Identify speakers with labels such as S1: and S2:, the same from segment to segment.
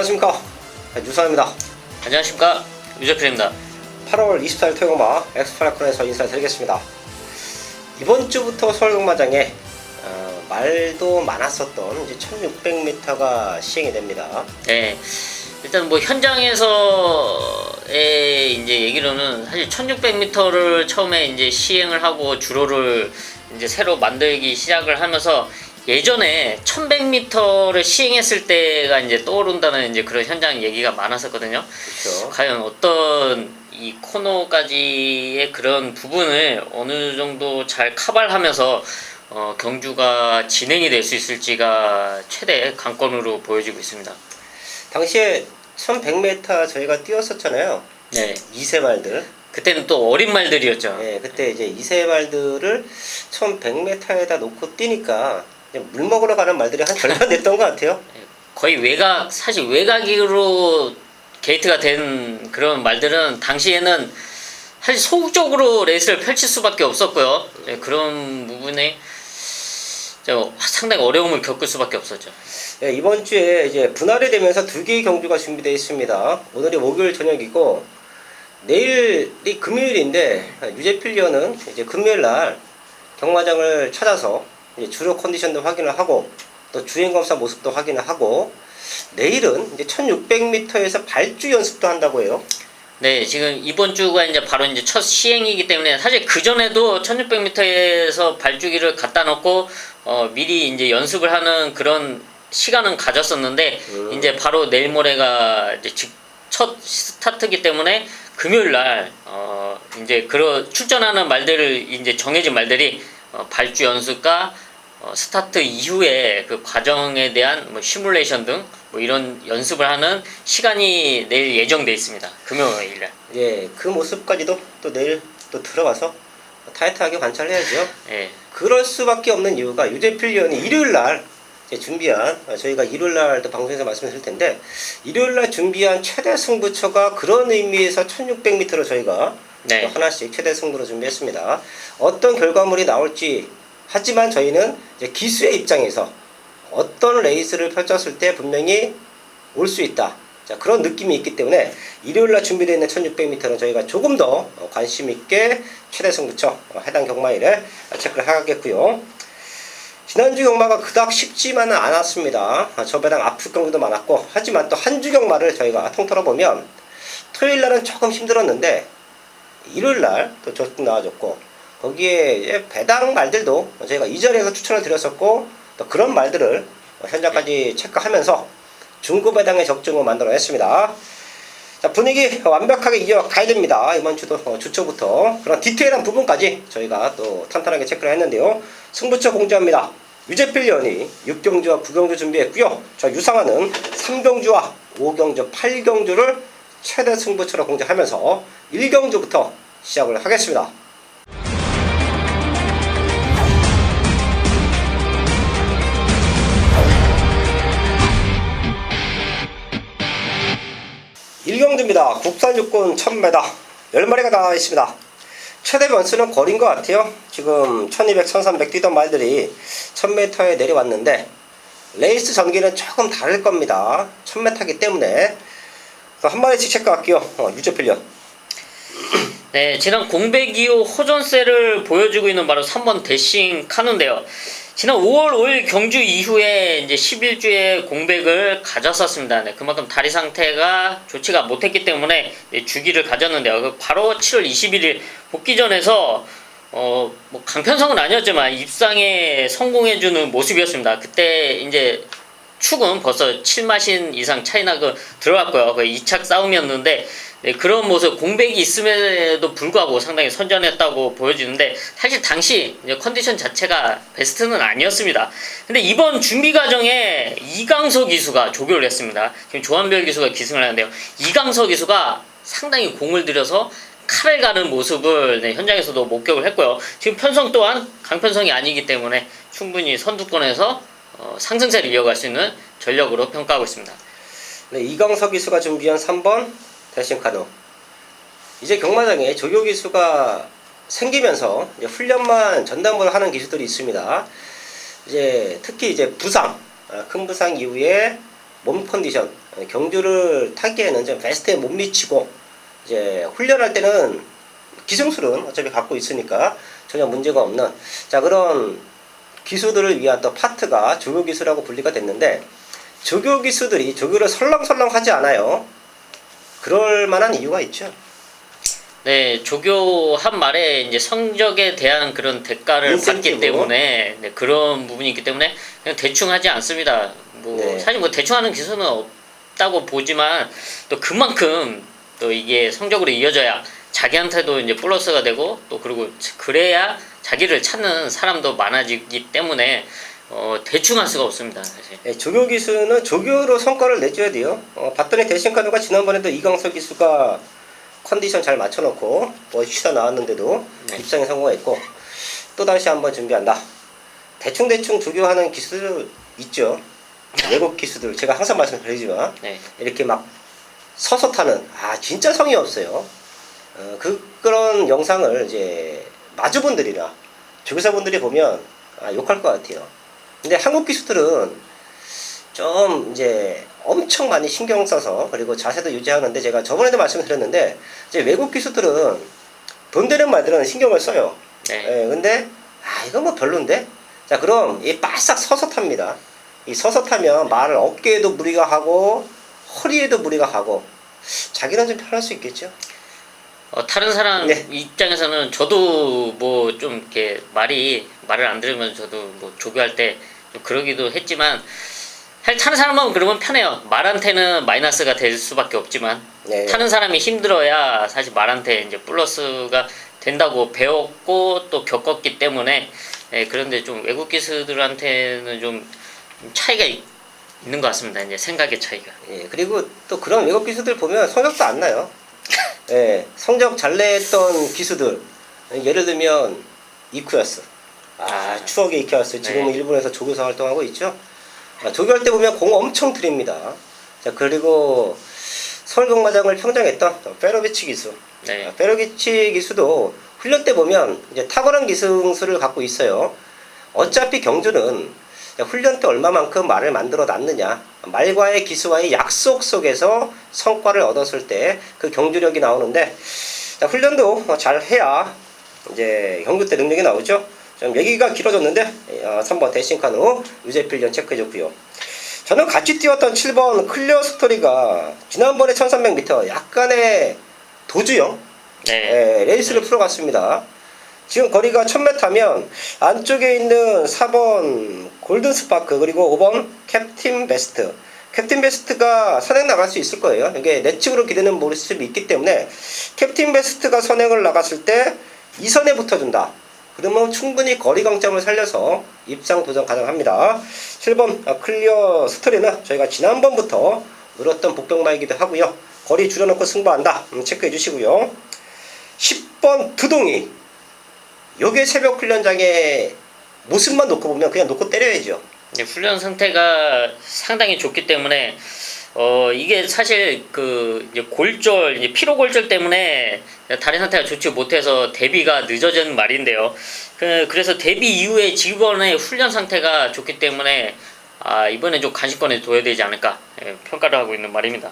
S1: 안녕하십니까, 유사입니다.
S2: 안녕하십니까, 유재필입니다.
S1: 8월 24일 토요일마 엑스파라콘에서 인사드리겠습니다. 이번 주부터 서울경마장에 말도 많았었던 이제 1600m가 시행이 됩니다.
S2: 네, 일단 뭐 현장에서의 이제 얘기로는 사실 1600m를 처음에 이제 시행을 하고 주로를 이제 새로 만들기 시작을 하면서 예전에 1100m를 시행했을 때가 이제 떠오른다는 이제 그런 현장 얘기가 많았었거든요.
S1: 그렇죠.
S2: 과연 어떤 이 코너까지의 그런 부분을 어느 정도 잘 카발하면서 경주가 진행이 될 수 있을지가 최대 관건으로 보여지고 있습니다.
S1: 당시에 1100m 저희가 뛰었었잖아요.
S2: 네.
S1: 2세 말들.
S2: 그때는 또 어린 말들이었죠.
S1: 네, 그때 이제 2세 말들을 1100m에다 놓고 뛰니까 물 먹으러 가는 말들이 한 절반 됐던 것 같아요.
S2: 거의 사실 외곽으로 게이트가 된 그런 말들은 당시에는 사실 소극적으로 레이스를 펼칠 수밖에 없었고요. 네, 그런 부분에 상당히 어려움을 겪을 수밖에 없었죠.
S1: 네, 이번 주에 이제 분할이 되면서 2개의 경주가 준비되어 있습니다. 오늘이 목요일 저녁이고 내일이 금요일인데 유재필리언은 이제 금요일 날 경마장을 찾아서 이제 주로 컨디션도 확인을 하고 또 주행검사 모습도 확인을 하고 내일은 이제 1600m에서 발주 연습도 한다고 해요.
S2: 네, 지금 이번 주가 이제 바로 이제 첫 시행이기 때문에 사실 그 전에도 1600m에서 발주기를 갖다 놓고 미리 이제 연습을 하는 그런 시간은 가졌었는데 이제 바로 내일 모레가 이제 첫 스타트이기 때문에 금요일 날 이제 출전하는 말들을 이제 정해진 말들이 발주 연습과 스타트 이후에 그 과정에 대한 뭐 시뮬레이션 등 뭐 이런 연습을 하는 시간이 내일 예정돼 있습니다. 금요일 날.
S1: 예, 그 모습까지도 또 내일 또 들어가서 타이트하게 관찰해야죠.
S2: 예.
S1: 그럴 수밖에 없는 이유가 유재필리언이 일요일 날 준비한, 저희가 일요일 날도 방송에서 말씀드릴 텐데 일요일 날 준비한 최대 승부처가 그런 의미에서 1600m로 저희가
S2: 네.
S1: 하나씩 최대 승부로 준비했습니다. 어떤 결과물이 나올지, 하지만 저희는 이제 기수의 입장에서 어떤 레이스를 펼쳤을 때 분명히 올 수 있다, 자, 그런 느낌이 있기 때문에 일요일날 준비되어 있는 1600m는 저희가 조금 더 관심 있게 최대 승부처 해당 경마일에 체크를 하겠고요. 지난주 경마가 그닥 쉽지만은 않았습니다. 저 배당 아플 경우도 많았고, 하지만 또 한 주 경마를 저희가 통틀어 보면 토요일날은 조금 힘들었는데 일요일날 또 조금 나아졌고, 거기에 배당 말들도 저희가 이 자리에서 추천을 드렸었고, 또 그런 말들을 현장까지 체크하면서 중고 배당의 적중을 만들어냈습니다. 자, 분위기 완벽하게 이어가야 됩니다. 이번 주도 주초부터 그런 디테일한 부분까지 저희가 또 탄탄하게 체크를 했는데요. 승부처 공지합니다. 유재필리언이 6경주와 9경주 준비했고요. 저 유상하는 3경주와 5경주, 8경주를 최대 승부처로 공지하면서 1경주부터 시작을 하겠습니다. 1경주입니다. 국산 육군 1000m 10마리가 나와 있습니다. 최대 변수는 거리인 것 같아요. 지금 1200, 1300 뛰던 말들이 1000m에 내려왔는데 레이스 전기는 조금 다를 겁니다. 1000m이기 때문에 한 마리씩 체크할게요. 유재필리언.
S2: 네, 지난 공백 이후 호전세를 보여주고 있는 바로 3번 대싱 카누인데요. 지난 5월 5일 경주 이후에 이제 11주의 공백을 가졌었습니다. 네, 그만큼 다리 상태가 좋지가 못했기 때문에 주기를 가졌는데요. 바로 7월 21일 복귀전에서 뭐 강편성은 아니었지만 입상에 성공해주는 모습이었습니다. 그때 이제 축은 벌써 7마신 이상 차이나 들어갔고요. 2착 싸움이었는데 네, 그런 모습, 공백이 있음에도 불구하고 상당히 선전했다고 보여지는데 사실 당시 이제 컨디션 자체가 베스트는 아니었습니다. 근데 이번 준비 과정에 이강서 기수가 조교를 했습니다. 지금 조한별 기수가 기승을 하는데요. 이강서 기수가 상당히 공을 들여서 칼을 가는 모습을 현장에서도 목격을 했고요. 지금 편성 또한 강편성이 아니기 때문에 충분히 선두권에서 상승세를 이어갈 수 있는 전력으로 평가하고 있습니다.
S1: 네, 이강서 기수가 준비한 3번 대싱 카누. 이제 경마장에 조교 기수가 생기면서 이제 훈련만 전담으로 하는 기수들이 있습니다. 이제 특히 이제 부상, 큰 부상 이후에 몸 컨디션, 경주를 타기에는 좀 베스트에 못 미치고 이제 훈련할 때는 기술은 어차피 갖고 있으니까 전혀 문제가 없는 자 그런 기수들을 위한 또 파트가 조교 기수라고 분리가 됐는데 조교 기수들이 조교를 설렁설렁 하지 않아요. 그럴 만한 이유가 있죠.
S2: 네, 조교한 말에 이제 성적에 대한 그런 대가를
S1: 인센티브.
S2: 받기 때문에 네, 그런 부분이 있기 때문에 그냥 대충 하지 않습니다. 뭐
S1: 네.
S2: 사실 뭐 대충 하는 기수는 없다고 보지만 또 그만큼 또 이게 성적으로 이어져야 자기한테도 이제 플러스가 되고 또 그리고 그래야 자기를 찾는 사람도 많아지기 때문에 대충 할 수가 없습니다. 사실.
S1: 예, 조교 기수는 조교로 성과를 내줘야 돼요. 봤더니 대신 카드가 지난번에도 이강석 기수가 컨디션 잘 맞춰놓고 쉬다 나왔는데도
S2: 네.
S1: 입상에 성공했고 또 다시 한번 준비한다. 대충대충 조교하는 기수들 있죠. 외국 기수들 제가 항상 말씀드리지만
S2: 네.
S1: 이렇게 막 서서 타는 진짜 성의 없어요. 그런 영상을 이제 마주분들이나 조교사분들이 보면 욕할 것 같아요. 근데 한국 기수들은 좀 이제 엄청 많이 신경 써서 그리고 자세도 유지하는데 제가 저번에도 말씀드렸는데 이제 외국 기수들은 돈 되는 말들은 신경을 써요.
S2: 네.
S1: 예, 근데 이거 뭐 별론데? 자 그럼 이 바싹 서서 탑니다. 이 서서 타면 말을 어깨에도 무리가 가고 허리에도 무리가 가고 자기는 좀 편할 수 있겠죠.
S2: 다른 사람
S1: 네.
S2: 입장에서는 저도 뭐 좀 이렇게 말을 안 들으면 저도 뭐 조교할 때 좀 그러기도 했지만 사실 타는 사람은 그러면 편해요. 말한테는 마이너스가 될 수밖에 없지만
S1: 네.
S2: 타는 사람이 힘들어야 사실 말한테 이제 플러스가 된다고 배웠고 또 겪었기 때문에 그런데 좀 외국 기수들한테는 좀 차이가 있는 것 같습니다. 이제 생각의 차이가.
S1: 예, 그리고 또 그런 외국 기수들 보면 성적도 안 나요. 예, 성적 잘 냈던 기수들 예를 들면 이쿠야스 추억의 이쿠야스 지금은
S2: 네.
S1: 일본에서 조교사 활동하고 있죠. 조교할 때 보면 공 엄청 드립니다. 자 그리고 서울경마장을 평정했던 페로비치 기수
S2: 네.
S1: 페로비치 기수도 훈련 때 보면 이제 탁월한 기승수를 갖고 있어요. 어차피 경주는 훈련 때 얼마만큼 말을 만들어 놨느냐 말과의 기수와의 약속 속에서 성과를 얻었을 때 그 경주력이 나오는데 자, 훈련도 잘 해야 이제 경주 때 능력이 나오죠. 좀 얘기가 길어졌는데 3번 대신카누 유재필련 체크해줬고요. 저는 같이 뛰었던 7번 클리어 스토리가 지난번에 1300m 약간의 도주형 레이스를 풀어갔습니다. 지금 거리가 1000m면 안쪽에 있는 4번 골든 스파크 그리고 5번 캡틴 베스트 캡틴 베스트가 선행 나갈 수 있을 거예요. 이게 내측으로 기대는 모습이 있기 때문에 캡틴 베스트가 선행을 나갔을 때 2선에 붙어준다. 그러면 충분히 거리 강점을 살려서 입상 도전 가능합니다. 7번 클리어 스토리는 저희가 지난번부터 늘었던 복병마이기도 하고요. 거리 줄여놓고 승부한다. 체크해 주시고요. 10번 두동이 요게 새벽 훈련장의 모습만 놓고 보면 그냥 놓고 때려야죠.
S2: 훈련 상태가 상당히 좋기 때문에 이게 사실 그 이제 골절 이제 피로 골절 때문에 다리 상태가 좋지 못해서 데뷔가 늦어진 말인데요. 그래서 데뷔 이후에 이번에 훈련 상태가 좋기 때문에 이번에 좀 관심권에 둬야 되지 않을까 평가를 하고 있는 말입니다.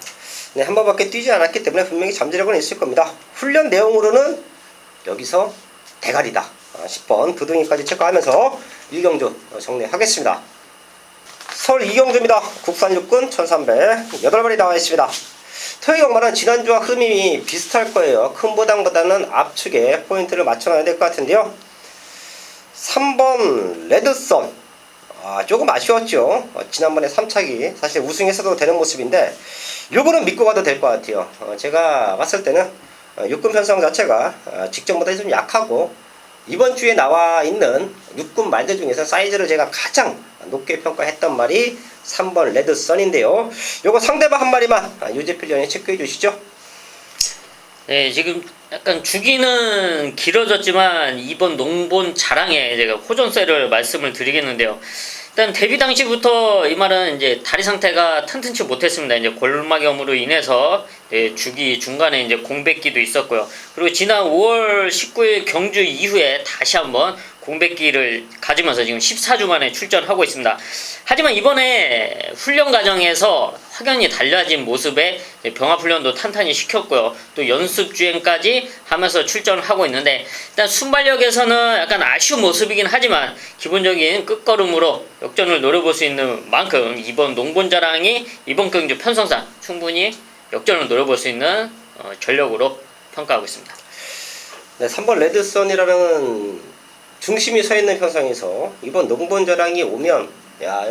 S1: 네, 한 번밖에 뛰지 않았기 때문에 분명히 잠재력은 있을 겁니다. 훈련 내용으로는 여기서 대가리다. 10번 두둥이까지 체크하면서 이경주 정리하겠습니다. 서울 이경주입니다. 국산 육군 1308마리 나와 있습니다. 토익 역마는 지난주와 흐름이 비슷할 거예요. 큰 보당보다는 압축에 포인트를 맞춰놔야 될 것 같은데요. 3번 레드썬 조금 아쉬웠죠. 지난번에 3차기 사실 우승했어도 되는 모습인데 요거는 믿고 가도 될 것 같아요. 제가 봤을 때는 육군 편성 자체가 직전보다 좀 약하고 이번 주에 나와 있는 육군 말들 중에서 사이즈를 제가 가장 높게 평가했던 말이 3번 레드썬인데요. 요거 상대방 한 마리만 유재필련이 체크해 주시죠.
S2: 네, 지금 약간 주기는 길어졌지만 이번 농본 자랑에 제가 호전세를 말씀을 드리겠는데요. 일단 데뷔 당시부터 이 말은 이제 다리 상태가 튼튼치 못했습니다. 이제 골막염으로 인해서 주기 중간에 이제 공백기도 있었고요. 그리고 지난 5월 19일 경주 이후에 다시 한번 공백기를 가지면서 지금 14주 만에 출전하고 있습니다. 하지만 이번에 훈련 과정에서 확연히 달라진 모습에 병합훈련도 탄탄히 시켰고요. 또 연습 주행까지 하면서 출전하고 있는데 일단 순발력에서는 약간 아쉬운 모습이긴 하지만 기본적인 끝걸음으로 역전을 노려볼 수 있는 만큼 이번 농본자랑이 이번 경주 편성상 충분히 역전을 노려볼 수 있는 전력으로 평가하고 있습니다.
S1: 네, 3번 레드선이라는 중심이 서 있는 편성에서 이번 농본자랑이 오면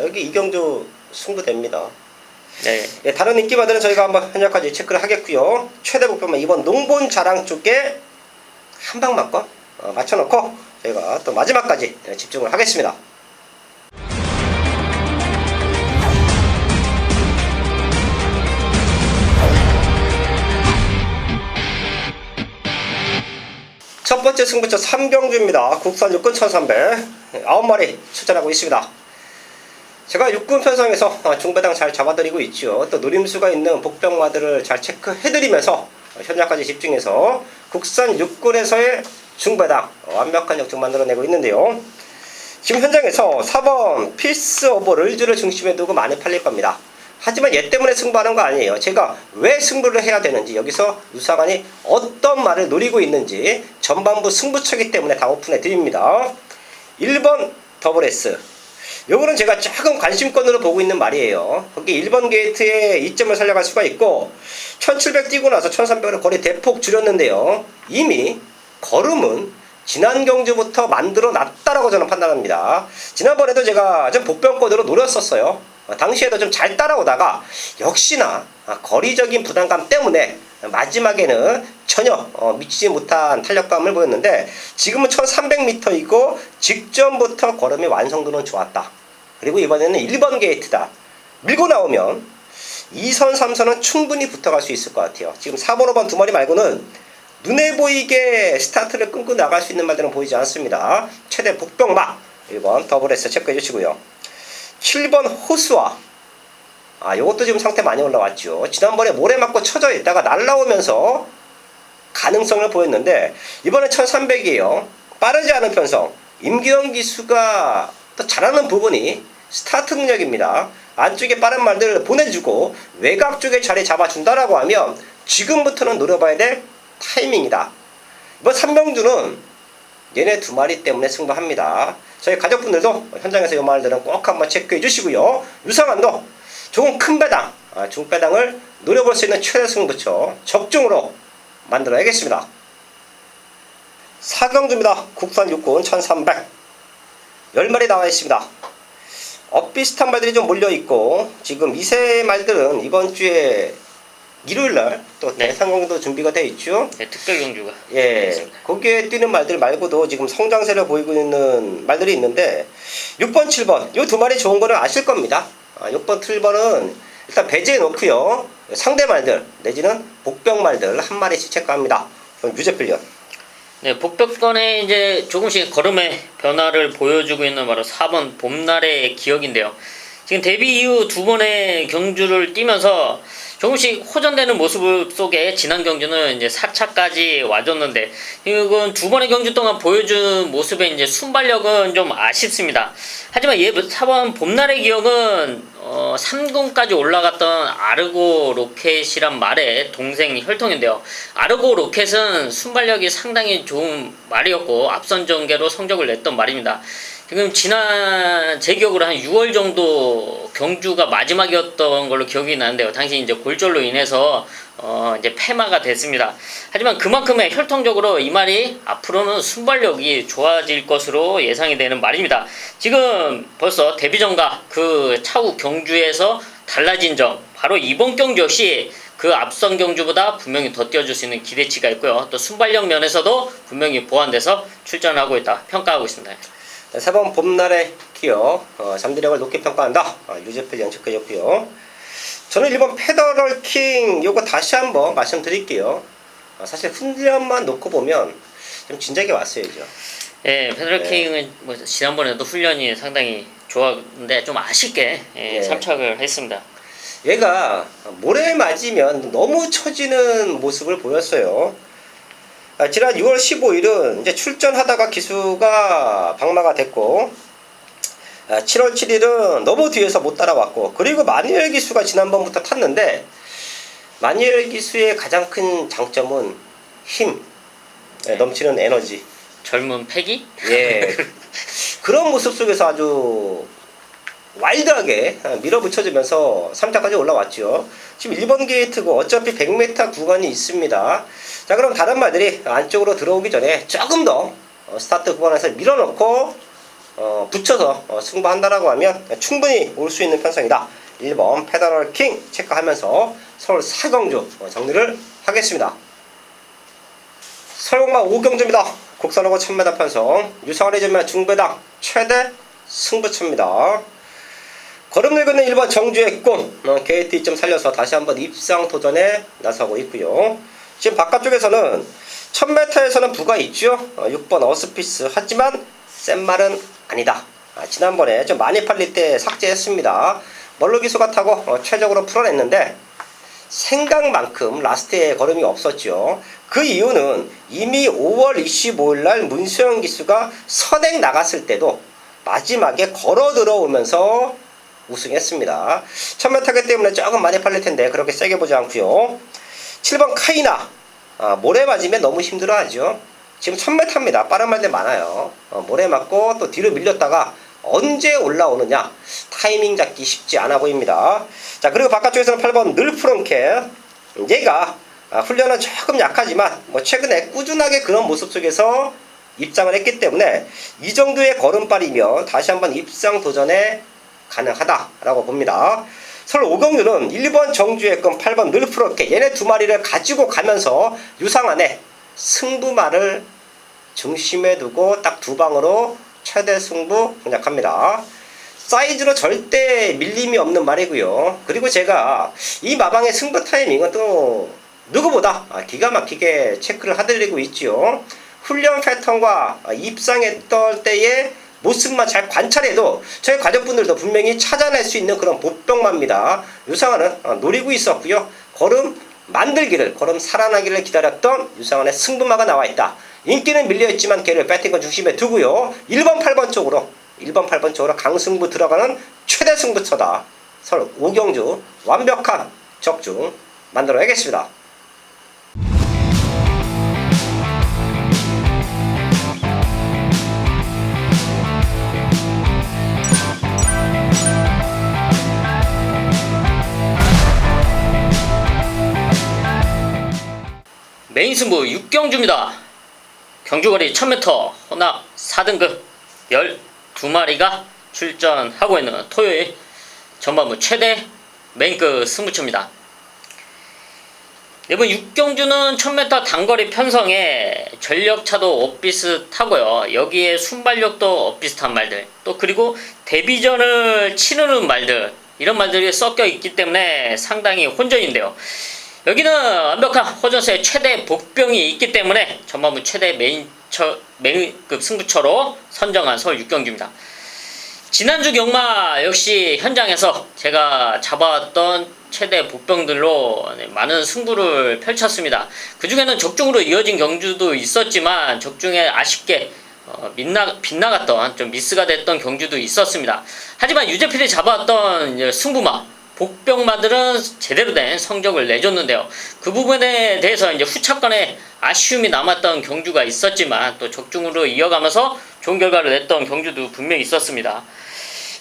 S1: 여기 이경주 승부됩니다.
S2: 네.
S1: 예, 다른 인기마들은 저희가 한번 현역까지 체크를 하겠고요. 최대 목표만 이번 농본자랑 쪽에 한 방만권 맞춰놓고 저희가 또 마지막까지 집중을 하겠습니다. 첫 번째 승부처 3경주입니다. 국산 육군 1300 9마리 출전하고 있습니다. 제가 육군 편성에서 중배당 잘 잡아드리고 있죠. 또 노림수가 있는 복병마들을 잘 체크해드리면서 현장까지 집중해서 국산 육군에서의 중배당 완벽한 역정 만들어내고 있는데요. 지금 현장에서 4번 피스 오브 럴즈를 중심에 두고 많이 팔릴 겁니다. 하지만 얘 때문에 승부하는 거 아니에요. 제가 왜 승부를 해야 되는지, 여기서 유상한이 어떤 말을 노리고 있는지 전반부 승부처기 때문에 다 오픈해 드립니다. 1번 더블 S, 요거는 제가 조금 관심권으로 보고 있는 말이에요. 거기 1번 게이트에 이점을 살려갈 수가 있고 1700 뛰고 나서 1300으로 거리 대폭 줄였는데요. 이미 걸음은 지난 경주부터 만들어 놨다라고 저는 판단합니다. 지난번에도 제가 좀 복병권으로 노렸었어요. 당시에도 좀 잘 따라오다가 역시나 거리적인 부담감 때문에 마지막에는 전혀 미치지 못한 탄력감을 보였는데 지금은 1300m이고 직전부터 걸음의 완성도는 좋았다. 그리고 이번에는 1번 게이트다. 밀고 나오면 2선 3선은 충분히 붙어갈 수 있을 것 같아요. 지금 4번 5번 두 마리 말고는 눈에 보이게 스타트를 끊고 나갈 수 있는 말들은 보이지 않습니다. 최대 복병막 1번 더블 S 체크해 주시고요. 7번 호수아, 요것도 지금 상태 많이 올라왔죠. 지난번에 모래 맞고 쳐져 있다가 날라오면서 가능성을 보였는데 이번에 1300이에요. 빠르지 않은 편성, 임기영 기수가 또 잘하는 부분이 스타트 능력입니다. 안쪽에 빠른 말들을 보내주고 외곽 쪽에 자리 잡아준다라고 하면 지금부터는 노려봐야 될 타이밍이다. 이번 3경주는 얘네 두 마리 때문에 승부합니다. 저희 가족분들도 현장에서 이 말들은 꼭 한번 체크해 주시고요. 유상한도 조금 큰 배당, 중배당을 노려볼 수 있는 최대 승부처 적중으로 만들어야겠습니다. 4경주입니다. 국산 육군 1300 10마리 나와 있습니다. 비슷한 말들이 좀 몰려있고 지금 미세 말들은 이번 주에 일요일날 또 대상경도 준비가 되어 있죠.
S2: 네, 특별 경주가.
S1: 예, 거기에 뛰는 말들 말고도 지금 성장세를 보이고 있는 말들이 있는데 6번, 7번 이 두 마리 좋은 거는 아실 겁니다. 6번, 7번은 일단 배제해 놓고요. 상대 말들 내지는 복병 말들 한 마리씩 체크합니다. 그럼 유재필련.
S2: 네, 복벽권에 이제 조금씩 걸음의 변화를 보여주고 있는 바로 4번 봄날의 기억인데요. 지금 데뷔 이후 두 번의 경주를 뛰면서 조금씩 호전되는 모습 속에 지난 경주는 이제 4차까지 와줬는데 이건 두 번의 경주 동안 보여준 모습의 이제 순발력은 좀 아쉽습니다. 하지만 4번 봄날의 기억은 3군까지 올라갔던 아르고 로켓이란 말의 동생 혈통인데요. 아르고 로켓은 순발력이 상당히 좋은 말이었고 앞선 전개로 성적을 냈던 말입니다. 지금 지난 제 기억으로 한 6월 정도 경주가 마지막이었던 걸로 기억이 나는데요. 당시 이제 골절로 인해서 이제 폐마가 됐습니다. 하지만 그만큼의 혈통적으로 이 말이 앞으로는 순발력이 좋아질 것으로 예상이 되는 말입니다. 지금 벌써 데뷔전과 그 차후 경주에서 달라진 점, 바로 이번 경주 역시 그 앞선 경주보다 분명히 더 뛰어줄 수 있는 기대치가 있고요. 또 순발력 면에서도 분명히 보완돼서 출전하고 있다 평가하고 있습니다.
S1: 4번 봄날의 기억, 잠재력을 높게 평가한다. 유재필 연측해줬고요. 저는 1번 페더럴 킹 요거 다시 한번 말씀드릴게요. 사실 훈련만 놓고 보면 좀 진작에 왔어야죠.
S2: 예, 페더럴 킹은 뭐 지난번에도 훈련이 상당히 좋았는데 좀 아쉽게 참착을 했습니다.
S1: 얘가 모래 맞으면 너무 처지는 모습을 보였어요. 지난 6월 15일은 이제 출전하다가 기수가 방마가 됐고 7월 7일은 너무 뒤에서 못 따라왔고 그리고 마니엘 기수가 지난번부터 탔는데 마니엘 기수의 가장 큰 장점은 힘, 넘치는 에너지.
S2: 젊은 패기?
S1: 예. 그런 모습 속에서 아주 와일드하게 밀어붙여주면서 3타까지 올라왔죠. 지금 1번 게이트고 어차피 100m 구간이 있습니다. 자, 그럼 다른 말들이 안쪽으로 들어오기 전에 조금 더 스타트 구간에서 밀어넣고 붙여서 승부한다라고 하면 충분히 올 수 있는 편성이다. 1번 페더럴 킹 체크하면서 서울 4경주 정리를 하겠습니다. 서울공마 5경주입니다. 국산하고 1000m 편성 유상을 해주면 중배당 최대 승부처입니다. 걸음 늙은 1번 정주의 꿈 게이트 2점 살려서 다시 한번 입상 도전에 나서고 있고요. 지금 바깥쪽에서는 1000m에서는 부가 있죠. 6번 어스피스 하지만 센 말은 아니다. 지난번에 좀 많이 팔릴 때 삭제했습니다. 멀로 기수가 타고 최적으로 풀어냈는데 생각만큼 라스트에 걸음이 없었죠. 그 이유는 이미 5월 25일날 문수영 기수가 선행 나갔을 때도 마지막에 걸어 들어오면서 우승했습니다. 1000m 타기 때문에 조금 많이 팔릴 텐데 그렇게 세게 보지 않고요. 7번 카이나 모래 맞으면 너무 힘들어하죠. 지금 1000m입니다. 빠른 말들 많아요. 모래 맞고 또 뒤로 밀렸다가 언제 올라오느냐 타이밍 잡기 쉽지 않아 보입니다. 자, 그리고 바깥쪽에서는 8번 늘프렁케 얘가 훈련은 조금 약하지만 최근에 꾸준하게 그런 모습 속에서 입장을 했기 때문에 이 정도의 걸음발이면 다시 한번 입상 도전에 가능하다라고 봅니다. 서울 5경주는 1번 정주의 건 8번 늘프렁케 얘네 두 마리를 가지고 가면서 유상안에 승부말을 중심에 두고 딱 두 방으로 최대 승부 공략합니다. 사이즈로 절대 밀림이 없는 말이고요. 그리고 제가 이 마방의 승부 타이밍은 또 누구보다 기가 막히게 체크를 해드리고 있지요. 훈련 패턴과 입상했던 때의 모습만 잘 관찰해도 저희 가족분들도 분명히 찾아낼 수 있는 그런 보병마입니다. 유상환은 노리고 있었고요. 걸음 만들기를, 걸음 살아나기를 기다렸던 유상환의 승부마가 나와 있다. 인기는 밀려있지만 걔를 배팅건 중심에 두고요. 1번 8번 쪽으로 강승부 들어가는 최대 승부처다. 서울 5경주 완벽한 적중 만들어야겠습니다.
S2: 메인 승부 6경주입니다. 경주거리 1000m 혼합 4등급 12마리가 출전하고 있는 토요일 전반부 최대 메인급 승부처입니다. 이번 6경주는 1000m 단거리 편성에 전력차도 엇비슷하고요. 여기에 순발력도 엇비슷한 말들, 또 그리고 데뷔전을 치르는 말들, 이런 말들이 섞여 있기 때문에 상당히 혼전인데요. 여기는 완벽한 호전세의 최대 복병이 있기 때문에 전반부 최대 메인급 승부처로 선정한 서울 6경주입니다. 지난주 경마 역시 현장에서 제가 잡아왔던 최대 복병들로 많은 승부를 펼쳤습니다. 그 중에는 적중으로 이어진 경주도 있었지만 적중에 아쉽게 빗나갔던, 좀 미스가 됐던 경주도 있었습니다. 하지만 유재필이 잡아왔던 승부마 복병마들은 제대로 된 성적을 내줬는데요. 그 부분에 대해서 이제 후차권에 아쉬움이 남았던 경주가 있었지만 또 적중으로 이어가면서 좋은 결과를 냈던 경주도 분명히 있었습니다.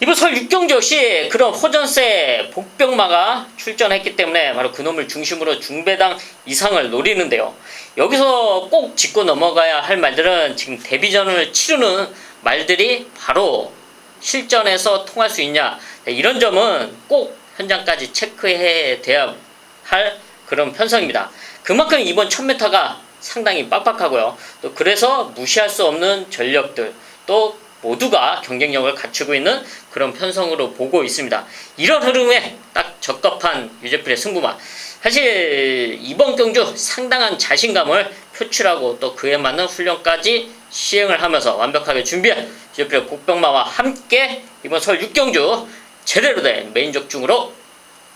S2: 이번 서울 6경주 역시 그런 호전세 복병마가 출전했기 때문에 바로 그놈을 중심으로 중배당 이상을 노리는데요. 여기서 꼭 짚고 넘어가야 할 말들은 지금 데뷔전을 치르는 말들이 바로 실전에서 통할 수 있냐, 이런 점은 꼭 현장까지 체크해 돼야 할 그런 편성입니다. 그만큼 이번 1000m가 상당히 빡빡하고요. 또 그래서 무시할 수 없는 전력들, 또 모두가 경쟁력을 갖추고 있는 그런 편성으로 보고 있습니다. 이런 흐름에 딱 적합한 유재필의 승부마. 사실 이번 경주 상당한 자신감을 표출하고 또 그에 맞는 훈련까지 시행을 하면서 완벽하게 준비한 유재필의 복병마와 함께 이번 서울 6경주 제대로 된 메인 적중으로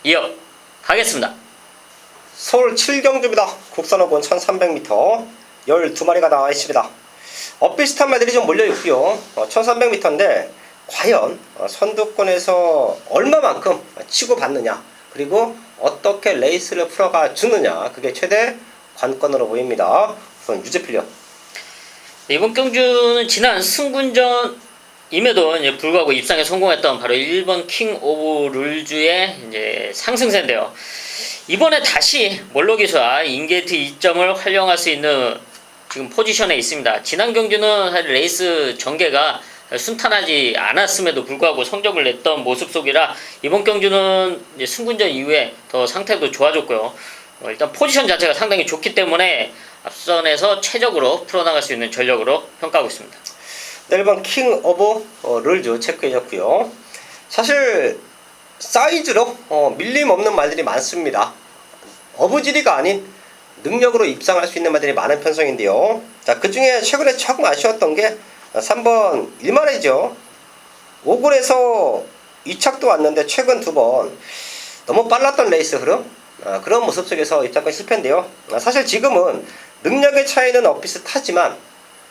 S2: 이어가겠습니다.
S1: 서울 7경주입니다. 국산호권 1300m 12마리가 나와 있습니다. 비슷한 말들이 좀 몰려 있고요. 1300m인데 과연 선두권에서 얼마만큼 치고받느냐, 그리고 어떻게 레이스를 풀어가 주느냐, 그게 최대 관건으로 보입니다. 우선 유재필요.
S2: 이번 경주는 지난 승군전임에도 이제 불구하고 입상에 성공했던 바로 1번 킹 오브 룰즈의 이제 상승세인데요. 이번에 다시 몰로 기수와 인게이트 2점을 활용할 수 있는 지금 포지션에 있습니다. 지난 경주는 사실 레이스 전개가 순탄하지 않았음에도 불구하고 성적을 냈던 모습 속이라 이번 경주는 이제 승군전 이후에 더 상태도 좋아졌고요. 일단 포지션 자체가 상당히 좋기 때문에 앞선에서 최적으로 풀어나갈 수 있는 전력으로 평가하고 있습니다.
S1: 1번 킹 오브 룰즈 체크해줬고요. 사실 사이즈로 밀림 없는 말들이 많습니다. 어부지리가 아닌 능력으로 입상할 수 있는 말들이 많은 편성인데요. 자, 그 중에 최근에 조금 아쉬웠던 게 3번 1마리죠. 5군에서 2착도 왔는데 최근 2번 너무 빨랐던 레이스 흐름, 그런 모습 속에서 입장권 실패인데요. 사실 지금은 능력의 차이는 비슷하지만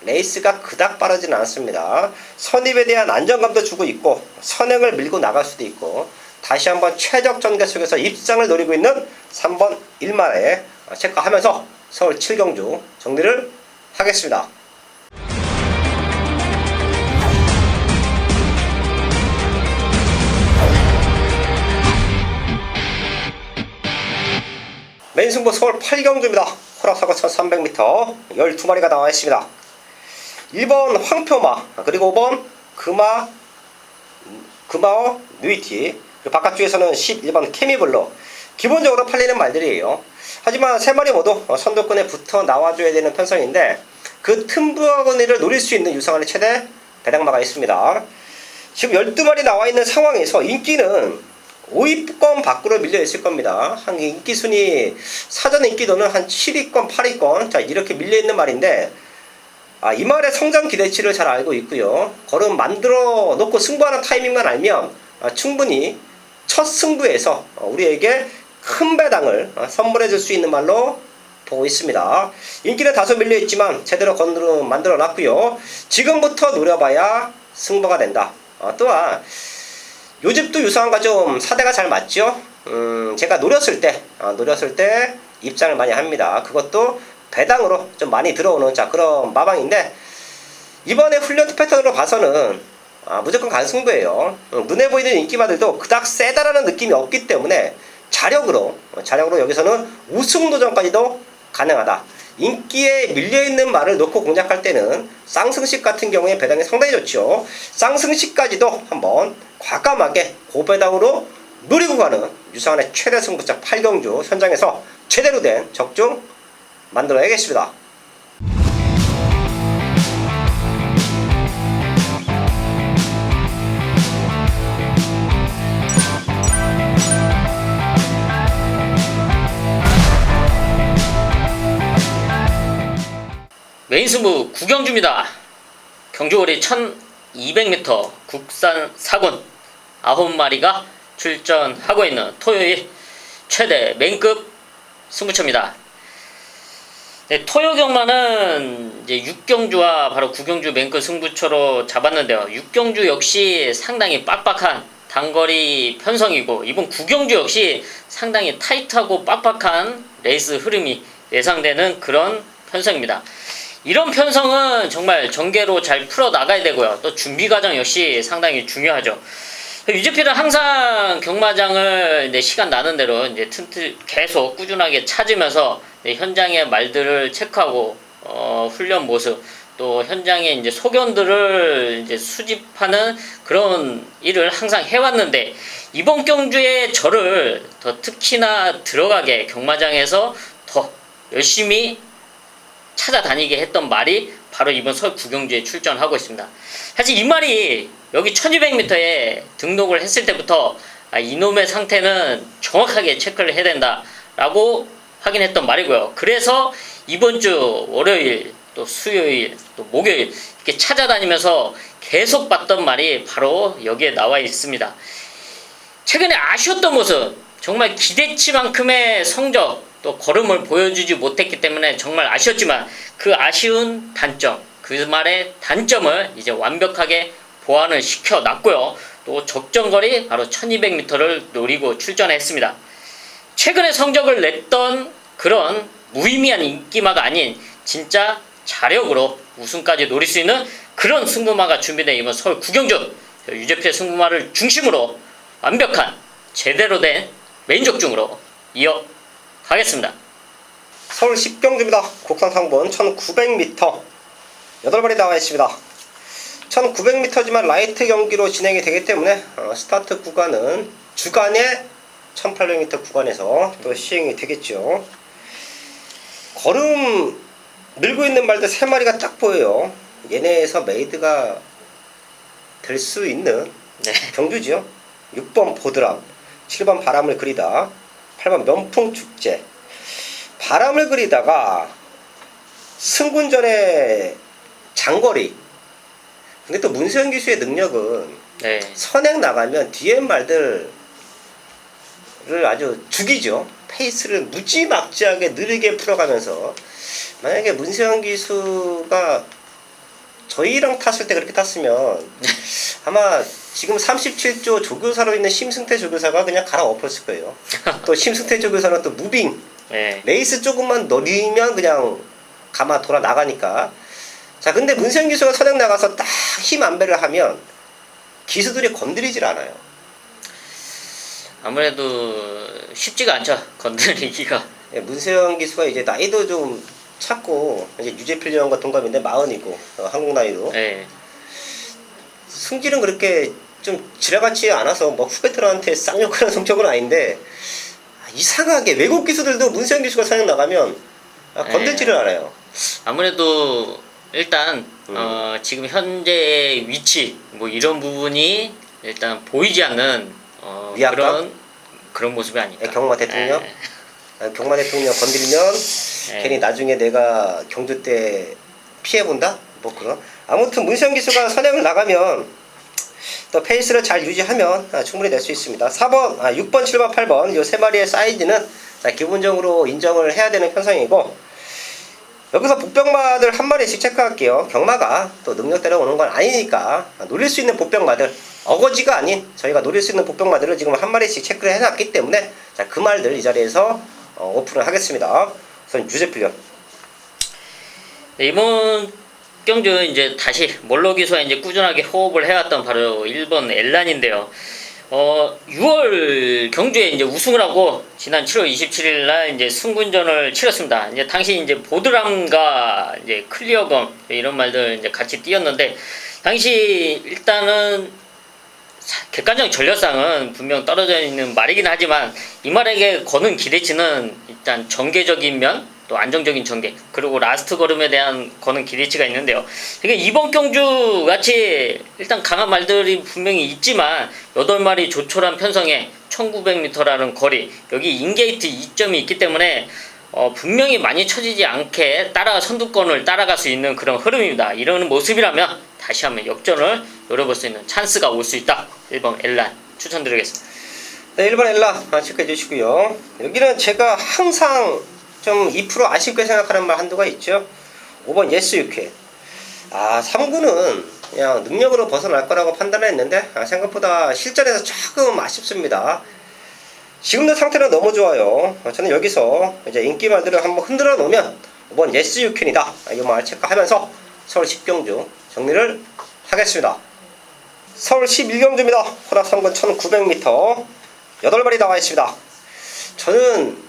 S1: 레이스가 그닥 빠르지는 않습니다. 선입에 대한 안정감도 주고 있고 선행을 밀고 나갈 수도 있고, 다시 한번 최적 전개 속에서 입상을 노리고 있는 3번 1마리 체크하면서 서울 7경주 정리를 하겠습니다. 메인 승부 서울 8경주입니다. 호락사고 1300m 12마리가 나와 있습니다. 1번 황표마, 그리고 5번 금화어 누이티, 그리고 바깥쪽에서는 11번 케미블러. 기본적으로 팔리는 말들이에요. 하지만 3마리 모두 선두권에 붙어 나와줘야 되는 편성인데 그 틈부어거리를 노릴 수 있는 유상한의 최대 배당마가 있습니다. 지금 12마리 나와 있는 상황에서 인기는 5위권 밖으로 밀려 있을 겁니다. 한 인기 순위 사전 인기도는 한 7위권, 8위권, 자 이렇게 밀려 있는 말인데, 이 말의 성장 기대치를 잘 알고 있고요. 걸음 만들어 놓고 승부하는 타이밍만 알면 충분히 첫 승부에서 우리에게 큰 배당을 선물해 줄 수 있는 말로 보고 있습니다. 인기는 다소 밀려 있지만 제대로 건드려 만들어 놨고요. 지금부터 노려봐야 승부가 된다. 또한 요집도 유사한가 좀 사대가 잘 맞죠. 제가 노렸을 때 입장을 많이 합니다. 그것도 배당으로 좀 많이 들어오는 그런 마방인데, 이번에 훈련 패턴으로 봐서는 무조건 간승부예요. 눈에 보이는 인기마들도 그닥 세다라는 느낌이 없기 때문에 자력으로 여기서는 우승 도전까지도 가능하다. 인기에 밀려있는 말을 놓고 공략할 때는 쌍승식 같은 경우에 배당이 상당히 좋죠. 쌍승식까지도 한번 과감하게 고배당으로 노리고 가는 유상한의 최대 승부차 8경주 현장에서 제대로 된 적중 만들어야겠습니다.
S2: 메인 승부 9경주입니다. 경주거리 1200m 국산 4군 9마리가 출전하고 있는 토요일 최대 메인급 승부처입니다. 네, 토요 경마는 이제 6경주와 바로 9경주 메인급 승부처로 잡았는데요. 6경주 역시 상당히 빡빡한 단거리 편성이고, 이번 9경주 역시 상당히 타이트하고 빡빡한 레이스 흐름이 예상되는 그런 편성입니다. 이런 편성은 정말 전개로 잘 풀어 나가야 되고요. 또 준비 과정 역시 상당히 중요하죠. 유재필은 항상 경마장을 시간 나는 대로 계속 꾸준하게 찾으면서 현장의 말들을 체크하고 훈련 모습, 또 현장의 소견들을 수집하는 그런 일을 항상 해왔는데, 이번 경주에 저를 더 특히나 들어가게 경마장에서 더 열심히 찾아다니게 했던 말이 바로 이번 서울 9경주에 출전하고 있습니다. 사실 이 말이 여기 1200m에 등록을 했을 때부터 이놈의 상태는 정확하게 체크를 해야 된다 라고 확인했던 말이고요. 그래서 이번 주 월요일, 또 수요일, 또 목요일 이렇게 찾아다니면서 계속 봤던 말이 바로 여기에 나와 있습니다. 최근에 아쉬웠던 모습, 정말 기대치만큼의 성적 또 걸음을 보여주지 못했기 때문에 정말 아쉬웠지만 그 아쉬운 단점, 그 말의 단점을 이제 완벽하게 보완을 시켜놨고요. 또 적정거리 바로 1200m를 노리고 출전했습니다. 최근에 성적을 냈던 그런 무의미한 인기마가 아닌 진짜 자력으로 우승까지 노릴 수 있는 그런 승부마가 준비된 이번 서울 구경주 유재필 승부마를 중심으로 완벽한 제대로 된 메인적중으로 이어가겠습니다.
S1: 서울 10경주입니다. 국산 상본 1900m 8발이 나와 있습니다. 1900m지만 라이트 경기로 진행이 되기 때문에 스타트 구간은 주간에 1800m 구간에서 또 시행이 되겠죠. 걸음 밀고 있는 말들 3마리가 딱 보여요. 얘네에서 메이드가 될 수 있는
S2: 네.
S1: 경주지요. 6번 보드람, 7번 바람을 그리다, 8번 면풍축제. 바람을 그리다가 승군전의 장거리. 근데 또 문세영 기수의 능력은
S2: 네.
S1: 선행 나가면 뒤에 말들을 아주 죽이죠. 페이스를 무지막지하게 느리게 풀어가면서 만약에 문세영 기수가 저희랑 탔을 때 그렇게 탔으면 아마 지금 37조 조교사로 있는 심승태 조교사가 그냥 갈아엎었을 거예요. 또 심승태 조교사는 또 무빙
S2: 네.
S1: 레이스 조금만 노리면 그냥 가마 돌아 나가니까. 자, 근데 문세영 기수가 선행 나가서 딱 힘 안배를 하면 기수들이 건드리질 않아요.
S2: 아무래도 쉽지가 않죠. 건드리기가.
S1: 예, 문세영 기수가 이제 나이도 좀 찼고 이제 유재필 형과 동갑인데 40이고 한국 나이로
S2: 네.
S1: 승질은 그렇게 좀 지나같이 않아서 뭐 후배들한테 쌍욕하는 성격은 아닌데 이상하게 외국 기수들도 문세영 기수가 선행 나가면 건들지를 않아요.
S2: 아무래도 일단 지금 현재 위치 뭐 이런 부분이 일단 보이지 않는 그런 모습이 아닐까.
S1: 경마 대통령? 경마 대통령 건드리면 괜히 나중에 내가 경주 때 피해본다? 뭐 그런. 아무튼 문세영 기수가 선행을 나가면 또 페이스를 잘 유지하면 충분히 낼 수 있습니다. 4번, 6번, 7번, 8번 이 세 마리의 사이즈는 기본적으로 인정을 해야 되는 편성이고, 여기서 복병마들 한 마리씩 체크할게요. 경마가 또 능력대로 오는 건 아니니까 노릴 수 있는 복병마들, 어거지가 아닌 저희가 노릴 수 있는 복병마들을 지금 한 마리씩 체크를 해놨기 때문에 자, 그 말들 이 자리에서 오픈을 하겠습니다. 우선 유재필 형.
S2: 네, 이번 경주 이제 다시 몰로 기수와 이제 꾸준하게 호흡을 해왔던 바로 1번 엘란인데요. 6월 경주에 이제 우승을 하고 지난 7월 27일 날 이제 승군전을 치렀습니다. 이제 당시 이제 보드람과 이제 클리어검 이런 말들 이제 같이 뛰었는데 당시 일단은 객관적 전력상은 분명 떨어져 있는 말이긴 하지만 이 말에게 거는 기대치는 일단 전개적인 면 또 안정적인 전개 그리고 라스트 걸음에 대한 거는 기대치가 있는데요. 그러니까 이번 경주 같이 일단 강한 말들이 분명히 있지만 8마리 조촐한 편성에 1900m라는 거리 여기 인게이트 2점이 있기 때문에 분명히 많이 처지지 않게 선두권을 따라갈 수 있는 그런 흐름입니다. 이런 모습이라면 다시 한번 역전을 노려볼 수 있는 찬스가 올 수 있다. 1번 엘란 추천드리겠습니다.
S1: 네, 1번 엘란 체크해 주시고요. 여기는 제가 항상 좀 2% 아쉽게 생각하는 말 한두가 있죠. 5번 예스 유쾌. 3구는 그냥 능력으로 벗어날 거라고 판단을 했는데 생각보다 실전에서 조금 아쉽습니다. 지금도 상태는 너무 좋아요. 저는 여기서 이제 인기말들을 한번 흔들어 놓으면 5번 예스 유쾌이다. 이 말 체크하면서 서울 10경주 정리를 하겠습니다. 서울 11경주입니다. 호락 3권 1900m 8발이 나와 있습니다. 저는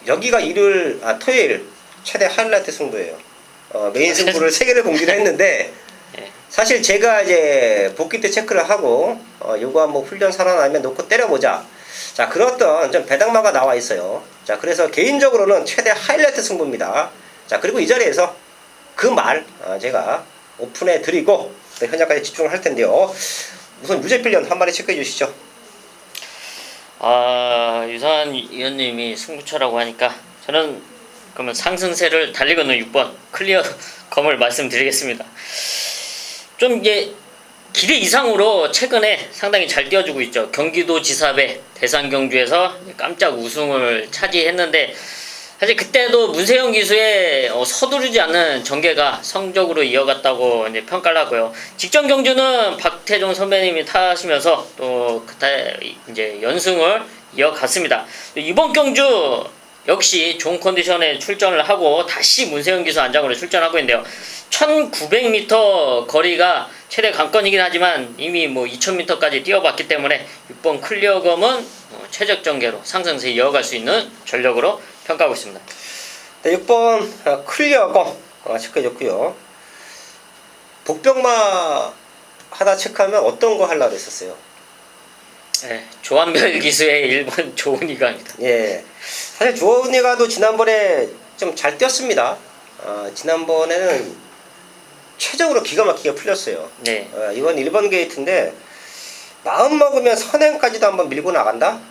S1: 여기가 토요일 최대 하이라이트 승부예요. 메인 승부를 3개를 공지를 했는데 사실 제가 이제 복귀 때 체크를 하고 요거 한번 훈련 살아나면 놓고 때려보자. 자, 그런 어떤 좀 배당마가 나와 있어요. 자, 그래서 개인적으로는 최대 하이라이트 승부입니다. 자, 그리고 이 자리에서 그 말 제가 오픈해 드리고 현장까지 집중을 할 텐데요. 우선 유재필련 한 마리 체크해 주시죠.
S2: 유상한 위원님이 승부처라고 하니까 저는 그러면 상승세를 달리고 있는 6번 클리어 검을 말씀드리겠습니다. 좀 이제 기대 이상으로 최근에 상당히 잘 뛰어주고 있죠. 경기도 지사배 대상경주에서 깜짝 우승을 차지했는데 사실 그때도 문세영 기수의 서두르지 않는 전개가 성적으로 이어갔다고 이제 평가를 하고요. 직전 경주는 박태종 선배님이 타시면서 또 그때 이제 연승을 이어갔습니다. 이번 경주 역시 좋은 컨디션에 출전을 하고 다시 문세영 기수 안장으로 출전하고 있는데요. 1900m 거리가 최대 관건이긴 하지만 이미 뭐 2000m까지 뛰어봤기 때문에 6번 클리어검은 최적 전개로 상승세 이어갈 수 있는 전력으로 평가하고 있습니다.
S1: 네, 6번 클리어검 체크해줬고요. 복병마 하나 체크하면 어떤 거 하려고 했었어요?
S2: 네, 조한별 기수의 1번 조은이가입니다.
S1: 예, 사실 조은이가도 지난번에 좀 잘 뛰었습니다. 지난번에는 최적으로 기가 막히게 풀렸어요.
S2: 네.
S1: 이번 1번 게이트인데 마음 먹으면 선행까지도 한번 밀고 나간다.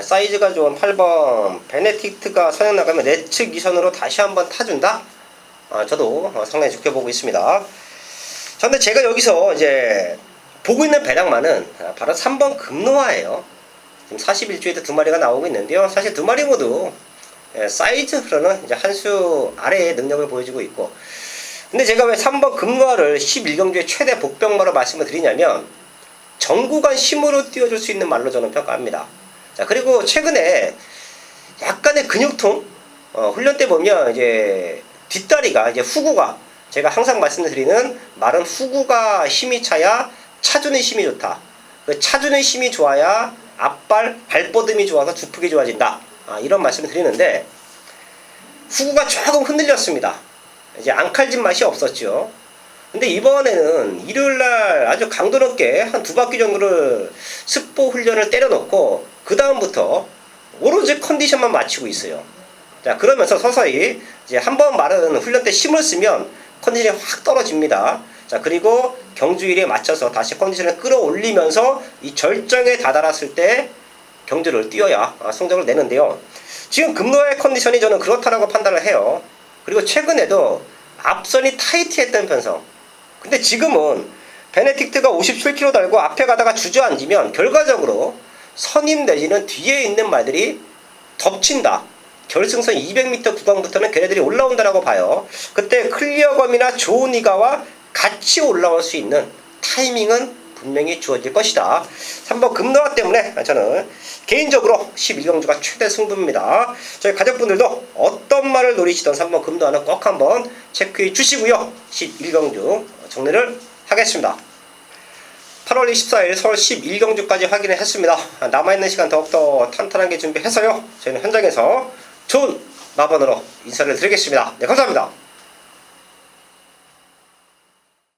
S1: 사이즈가 좋은 8번 베네딕트가 선행 나가면 내측 이선으로 다시 한번 타준다. 저도 상당히 좋게 보고 있습니다. 그런데 제가 여기서 이제 보고 있는 배당만은 바로 3번 금노아예요. 지금 41주에도 두 마리가 나오고 있는데요. 사실 두 마리 모두 사이즈로는 이제 한 수 아래의 능력을 보여주고 있고, 근데 제가 왜 3번 금노아를 11경주의 최대 복병마로 말씀을 드리냐면 전구간 힘으로 띄워줄 수 있는 말로 저는 평가합니다. 자, 그리고 최근에 약간의 근육통, 훈련 때 보면 이제 뒷다리가 이제 후구가, 제가 항상 말씀드리는 말은 후구가 힘이 차야 차주는 힘이 좋다. 그 차주는 힘이 좋아야 앞발 발뻗음이 좋아서 주폭이 좋아진다. 이런 말씀을 드리는데 후구가 조금 흔들렸습니다. 이제 앙칼진 맛이 없었죠. 근데 이번에는 일요일날 아주 강도 높게 한 2바퀴 정도를 습보 훈련을 때려놓고 그 다음부터 오로지 컨디션만 맞추고 있어요. 자, 그러면서 서서히 이제 한번 말은 훈련 때 힘을 쓰면 컨디션이 확 떨어집니다. 자, 그리고 경주일에 맞춰서 다시 컨디션을 끌어올리면서 이 절정에 다다랐을 때 경주를 뛰어야 성적을 내는데요. 지금 금노의 컨디션이 저는 그렇다라고 판단을 해요. 그리고 최근에도 앞선이 타이트했던 편성. 근데 지금은 베네딕트가 57km 달고 앞에 가다가 주저앉으면 결과적으로 선임 내지는 뒤에 있는 말들이 덮친다. 결승선 200m 구간부터는 걔네들이 올라온다라고 봐요. 그때 클리어검이나 조은이가와 같이 올라올 수 있는 타이밍은 분명히 주어질 것이다. 3번 금노아 때문에 저는 개인적으로 11경주가 최대 승부입니다. 저희 가족분들도 어떤 말을 노리시던 3번 금노아는 꼭 한번 체크해 주시고요. 11경주 정리를 하겠습니다. 8월 24일 서울 11경주까지 확인을 했습니다. 남아있는 시간 더욱더 탄탄하게 준비해서요. 저희는 현장에서 좋은 마번으로 인사를 드리겠습니다. 네, 감사합니다.